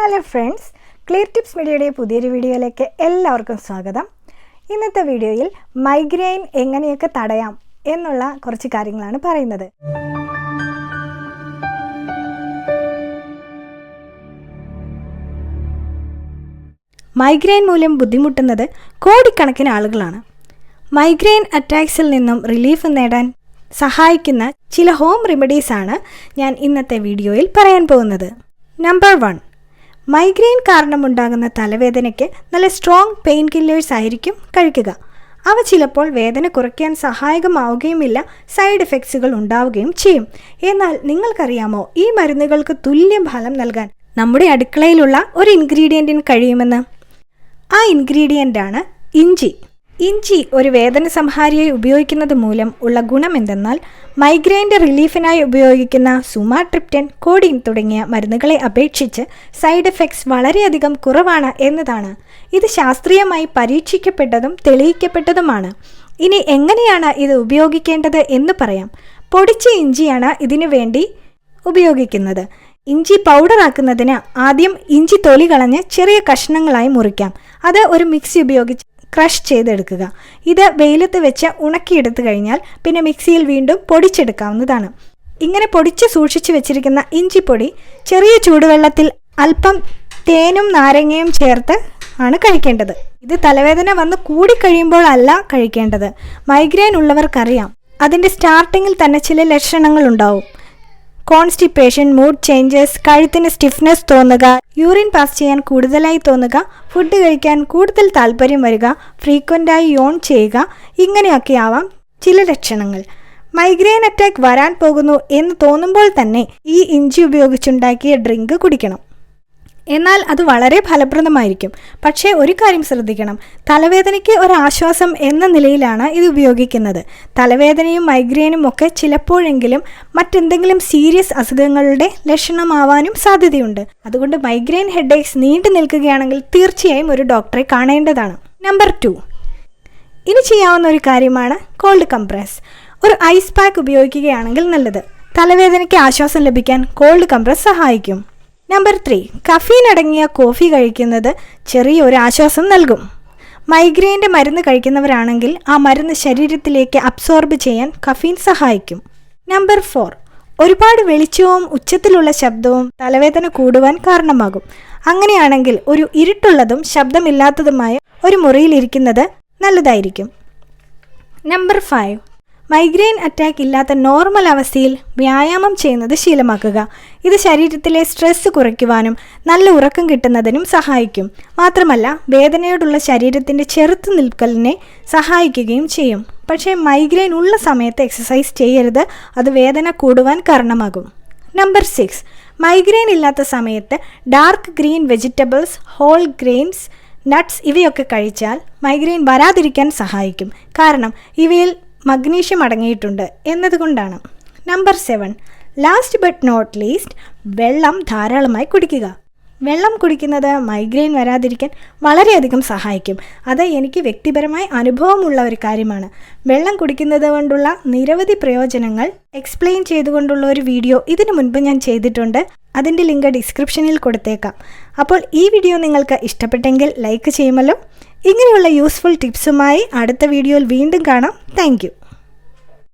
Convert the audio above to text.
Hello friends, clear tips മീഡിയയുടെ പുതിയൊരു വീഡിയോയിലേക്ക് എല്ലാവർക്കും സ്വാഗതം. ഇന്നത്തെ വീഡിയോയിൽ മൈഗ്രെയിൻ എങ്ങനെയൊക്കെ തടയാം എന്നുള്ള കുറച്ച് കാര്യങ്ങളാണ് പറയുന്നത്. മൈഗ്രെയിൻ മൂലം ബുദ്ധിമുട്ടുന്നത് കോടിക്കണക്കിന് ആളുകളാണ്. മൈഗ്രെയിൻ അറ്റാക്സിൽ നിന്നും റിലീഫ് നേടാൻ സഹായിക്കുന്ന ചില ഹോം റെമഡീസാണ് ഞാൻ ഇന്നത്തെ വീഡിയോയിൽ പറയാൻ പോകുന്നത്. നമ്പർ 1, മൈഗ്രെയിൻ കാരണമുണ്ടാകുന്ന തലവേദനയ്ക്ക് നല്ല സ്ട്രോങ് പെയിൻ കില്ലേഴ്സ് ആയിരിക്കും കഴിക്കുക. അവ ചിലപ്പോൾ വേദന കുറയ്ക്കാൻ സഹായകമാവുകയുമില്ല, സൈഡ് എഫക്ട്സുകൾ ഉണ്ടാവുകയും ചെയ്യും. എന്നാൽ നിങ്ങൾക്കറിയാമോ, ഈ മരുന്നുകൾക്ക് തുല്യ ഫലം നൽകാൻ നമ്മുടെ അടുക്കളയിലുള്ള ഒരു ഇൻഗ്രീഡിയൻറ്റിന് കഴിയുമെന്ന്? ആ ഇൻഗ്രീഡിയൻ്റാണ് ഇഞ്ചി. ഇഞ്ചി ഒരു വേദന സംഹാരിയായി ഉപയോഗിക്കുന്നത് മൂലം ഉള്ള ഗുണം എന്തെന്നാൽ, മൈഗ്രെയിൻ്റെ റിലീഫിനായി ഉപയോഗിക്കുന്ന സുമാട്രിപ്റ്റൻ, കോഡീൻ തുടങ്ങിയ മരുന്നുകളെ അപേക്ഷിച്ച് സൈഡ് എഫക്ട്സ് വളരെയധികം കുറവാണ് എന്നതാണ്. ഇത് ശാസ്ത്രീയമായി പരീക്ഷിക്കപ്പെട്ടതും തെളിയിക്കപ്പെട്ടതുമാണ്. ഇനി എങ്ങനെയാണ് ഇത് ഉപയോഗിക്കേണ്ടത് എന്ന് പറയാം. പൊടിച്ച ഇഞ്ചിയാണ് ഇതിനു വേണ്ടി ഉപയോഗിക്കുന്നത്. ഇഞ്ചി പൗഡറാക്കുന്നതിന് ആദ്യം ഇഞ്ചി തൊലി കളഞ്ഞ് ചെറിയ കഷ്ണങ്ങളായി മുറിക്കാം. അത് ഒരു മിക്സി ഉപയോഗിച്ച് ക്രഷ് ചെയ്തെടുക്കുക. ഇത് വെയിലത്ത് വെച്ച് ഉണക്കിയെടുത്തു കഴിഞ്ഞാൽ പിന്നെ മിക്സിയിൽ വീണ്ടും പൊടിച്ചെടുക്കാവുന്നതാണ്. ഇങ്ങനെ പൊടിച്ച് സൂക്ഷിച്ചു വെച്ചിരിക്കുന്ന ഇഞ്ചിപ്പൊടി ചെറിയ ചൂടുവെള്ളത്തിൽ അല്പം തേനും നാരങ്ങയും ചേർത്ത് ആണ് കഴിക്കേണ്ടത്. ഇത് തലവേദന വന്ന് കൂടിക്കഴിയുമ്പോൾ അല്ല കഴിക്കേണ്ടത്. മൈഗ്രെയിൻ ഉള്ളവർക്കറിയാം, അതിൻ്റെ സ്റ്റാർട്ടിങ്ങിൽ തന്നെ ചില ലക്ഷണങ്ങൾ ഉണ്ടാവും. കോൺസ്റ്റിപ്പേഷൻ, മൂഡ് ചേഞ്ചസ്, കഴുത്തിന് സ്റ്റിഫ്നെസ് തോന്നുക, യൂറിൻ പാസ് ചെയ്യാൻ കൂടുതലായി തോന്നുക, ഫുഡ് കഴിക്കാൻ കൂടുതൽ താല്പര്യം വരിക, ഫ്രീക്വൻ്റായി യോൺ ചെയ്യുക, ഇങ്ങനെയൊക്കെ ആവാം ചില ലക്ഷണങ്ങൾ. മൈഗ്രെയിൻ അറ്റാക്ക് വരാൻ പോകുന്നു എന്ന് തോന്നുമ്പോൾ തന്നെ ഈ ഇഞ്ചി ഉപയോഗിച്ചുണ്ടാക്കിയ ഡ്രിങ്ക് കുടിക്കണം. എന്നാൽ അത് വളരെ ഫലപ്രദമായിരിക്കും. പക്ഷേ ഒരു കാര്യം ശ്രദ്ധിക്കണം, തലവേദനയ്ക്ക് ഒരാശ്വാസം എന്ന നിലയിലാണ് ഇത് ഉപയോഗിക്കുന്നത്. തലവേദനയും മൈഗ്രെയിനും ഒക്കെ ചിലപ്പോഴെങ്കിലും മറ്റെന്തെങ്കിലും സീരിയസ് അസുഖങ്ങളുടെ ലക്ഷണമാവാനും സാധ്യതയുണ്ട്. അതുകൊണ്ട് മൈഗ്രെയിൻ ഹെഡേക്സ് നീണ്ടു നിൽക്കുകയാണെങ്കിൽ തീർച്ചയായും ഒരു ഡോക്ടറെ കാണേണ്ടതാണ്. നമ്പർ 2, ഇനി ചെയ്യാവുന്ന ഒരു കാര്യമാണ് കോൾഡ് കംപ്രസ്. ഒരു ഐസ് പാക്ക് ഉപയോഗിക്കുകയാണെങ്കിൽ നല്ലത്. തലവേദനയ്ക്ക് ആശ്വാസം ലഭിക്കാൻ കോൾഡ് കംപ്രസ് സഹായിക്കും. നമ്പർ 3, കഫീൻ അടങ്ങിയ കോഫി കഴിക്കുന്നത് ചെറിയൊരു ആശ്വാസം നൽകും. മൈഗ്രെയിൻ്റെ മരുന്ന് കഴിക്കുന്നവരാണെങ്കിൽ ആ മരുന്ന് ശരീരത്തിലേക്ക് അബ്സോർബ് ചെയ്യാൻ കഫീൻ സഹായിക്കും. നമ്പർ 4, ഒരുപാട് വെളിച്ചവും ഉച്ചത്തിലുള്ള ശബ്ദവും തലവേദന കൂടുവാൻ കാരണമാകും. അങ്ങനെയാണെങ്കിൽ ഒരു ഇരുട്ടുള്ളതും ശബ്ദമില്ലാത്തതുമായ ഒരു മുറിയിലിരിക്കുന്നത് നല്ലതായിരിക്കും. നമ്പർ 5, മൈഗ്രെയിൻ അറ്റാക്ക് ഇല്ലാത്ത നോർമൽ അവസ്ഥയിൽ വ്യായാമം ചെയ്യുന്നത് ശീലമാക്കുക. ഇത് ശരീരത്തിലെ സ്ട്രെസ് കുറയ്ക്കുവാനും നല്ല ഉറക്കം കിട്ടുന്നതിനും സഹായിക്കും. മാത്രമല്ല, വേദനയോടുള്ള ശരീരത്തിൻ്റെ ചെറുത്തു നിൽക്കലിനെ സഹായിക്കുകയും ചെയ്യും. പക്ഷേ മൈഗ്രെയിൻ ഉള്ള സമയത്ത് എക്സസൈസ് ചെയ്യരുത്, അത് വേദന കൂടുവാൻ കാരണമാകും. നമ്പർ 6, മൈഗ്രെയിൻ ഇല്ലാത്ത സമയത്ത് dark green vegetables, whole grains, nuts ഇവയൊക്കെ കഴിച്ചാൽ മൈഗ്രെയിൻ വരാതിരിക്കാൻ സഹായിക്കും. കാരണം ഇവയിൽ മഗ്നീഷ്യം അടങ്ങിയിട്ടുണ്ട് എന്നതുകൊണ്ടാണ്. Number 7, last but not least, വെള്ളം ധാരാളമായി കുടിക്കുക. വെള്ളം കുടിക്കുന്നത് മൈഗ്രെയിൻ വരാതിരിക്കാൻ വളരെയധികം സഹായിക്കും. അത് എനിക്ക് വ്യക്തിപരമായി അനുഭവമുള്ള ഒരു കാര്യമാണ്. വെള്ളം കുടിക്കുന്നത് കൊണ്ടുള്ള നിരവധി പ്രയോജനങ്ങൾ എക്സ്പ്ലെയിൻ ചെയ്തുകൊണ്ടുള്ള ഒരു വീഡിയോ ഇതിനു മുൻപ് ഞാൻ ചെയ്തിട്ടുണ്ട്. അതിൻ്റെ ലിങ്ക് ഡിസ്ക്രിപ്ഷനിൽ കൊടുത്തേക്കാം. അപ്പോൾ ഈ വീഡിയോ നിങ്ങൾക്ക് ഇഷ്ടപ്പെട്ടെങ്കിൽ ലൈക്ക് ചെയ്യുമല്ലോ. ഇങ്ങനെയുള്ള യൂസ്ഫുൾ ടിപ്സുമായി അടുത്ത വീഡിയോയിൽ വീണ്ടും കാണാം. Thank you.